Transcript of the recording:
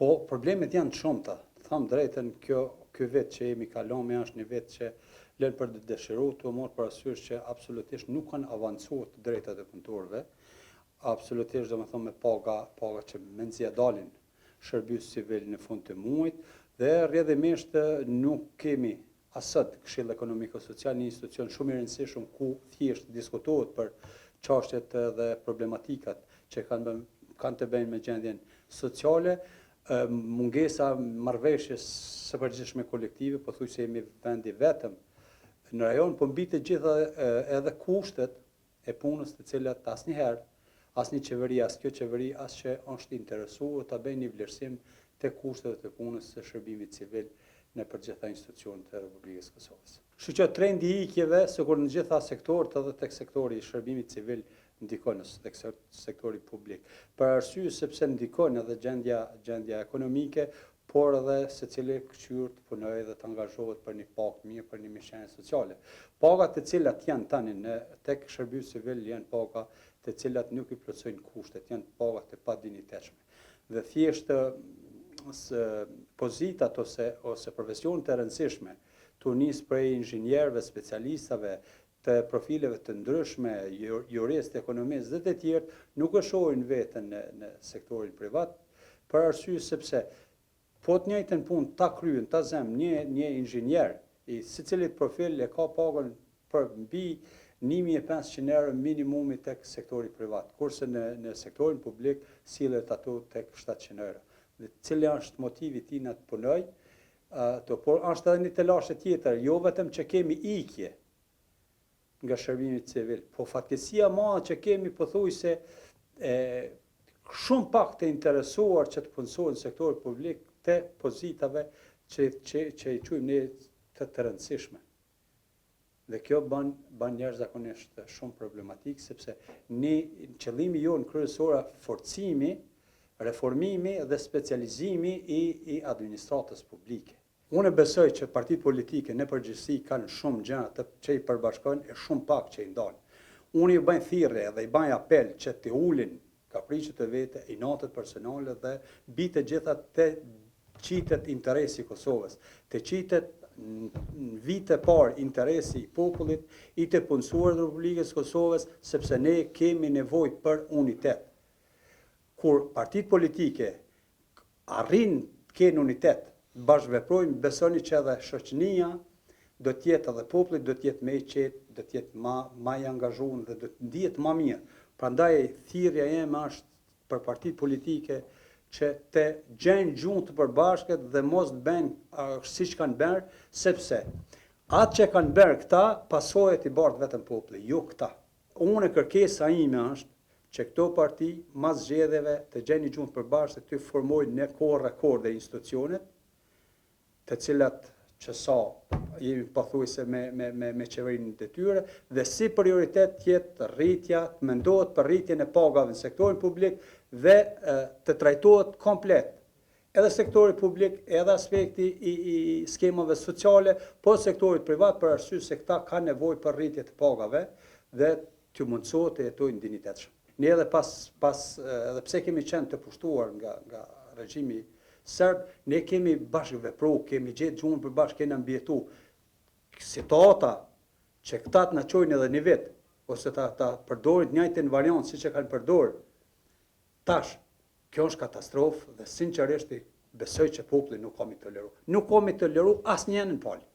Po, problemet janë të shumta. Tham drejtën, ky vit që jemi kaluar është një vit që lën për të dëshiruar të marrë parasysh që absolutisht nuk kanë avancuar të drejtat e punëtorëve. Absolutisht, domethënë me paga që mendja dalin shërbys civil në fund të muajit dhe rrjedhimisht nuk kemi asot Këshilli Ekonomiko-Social, një institucion shumë i rëndësishëm ku thjesht diskutohet për çështjet dhe problematikat që kanë të bëjnë me gjendjen sociale, mungesa marrëveshjes së përgjithshme kolektive, pothuajse jemi vendi vetëm në rajon, po mbi të gjitha edhe kushtet e punës të cilat asnjëherë asnjë qeveri, as kjo qeveri, as që është interesuar ta bëjë një vlerësim të kushteve të punës së shërbimit civil në përgjithëta institucionet e Republikës së Kosovës. Kështu që trendi i ikjeve, sikur në gjitha sektorët, edhe tek sektori i shërbimit civil ndikon tek sektori publik. Për arsye sepse ndikon edhe gjendja ekonomike, por edhe secili këshyr të punojë dhe të angazhohet për një pagë mirë, për një mishënie sociale. Pagat të cilat janë tani tek shërbimi civil janë paga të cilat nuk i plotësojnë kushtet, janë paga të padinjitetshme. Dhe thjesht pozitat ose profesionet e rëndësishme, të nis prej inxhinierëve, specialistave, të profileve të ndryshme, juristë, ekonomistë dhe të tjerë, nuk e shohin veten në sektorin privat, për arsye sepse po të njëjtën punë ta kryen, ta zëm një inxhinier, i secilit profil e ka pagën për mbi 1.500 euro minimumi tek sektori privat, kurse në sektorin publik sillet ato tek 700 euro. Dhe cili është motivi i tij të punoj, por është edhe një telashe tjetër, jo vetëm që kemi ikje nga shërbimi civil, po fatkeqësia e madhe që kemi pothuajse shumë pak të interesuar që të punësojnë në sektorin publik të pozitave që i quajmë ne të rëndësishme. Dhe kjo bën jashtëzakonisht shumë problematik, sepse qëllimi jonë kryesor forcimi, reformimi dhe specializimi i administratës publike. Unë besoj që partitë politike në përgjithësi kanë shumë gjëra që i përbashkojnë e shumë pak që i ndalin. Unë i bëj thirrje dhe i bëj apel që të ulin kapriçet e vete, inatët personale dhe mbi të gjitha të qitet interesi i Kosovës, të qitet në vite parë interesi i popullit, i të punësuar të Republikës Kosovës, sepse ne kemi nevojë për unitet. Kur partitë politike arrin të kenë unitet, bashkëveprojnë, besoni që edhe shoqënia do të jetë edhe populli do të jetë më i qetë, do të jetë më i angazhuar dhe do të ndihet më mirë. Prandaj thirrja ime është për partitë politike që të gjejnë gjuhë të përbashkët dhe mos të bëjnë siç kanë bërë, sepse atë që kanë bërë këta, pasojat i bardh vetëm populli, jo këta. Unë kërkesa ime është që këto parti mas zgjedhjeve të gjejnë gjuhë të përbashkët të formojnë në kohë institucionet, të cilat që jemi pothuajse me qeverinë të tyre, dhe si prioritet jetë rritja, të mendohet për rritjen e pagave në sektorin publik dhe të trajtohet komplet edhe sektori publik, edhe aspekti i skemave sociale, po sektorit privat për arsye se këta kanë nevojë për rritje të pagave dhe të mundësohet të jetojnë dinjitetshëm. Ne edhe edhe pse kemi qenë të pushtuar nga regjimi serb, ne kemi bashkëvepruar, kemi gjetë gjuhën përbashkë, kemi mbijetuar. Situata që këta të na çojnë edhe një vit, ose ta përdorin të njëjtin variant siç e kanë përdorur tash, kjo është katastrofë dhe sinqerisht besoj që populli nuk ka mi toleru. Nuk ka mi toleru asnjëherë në palë.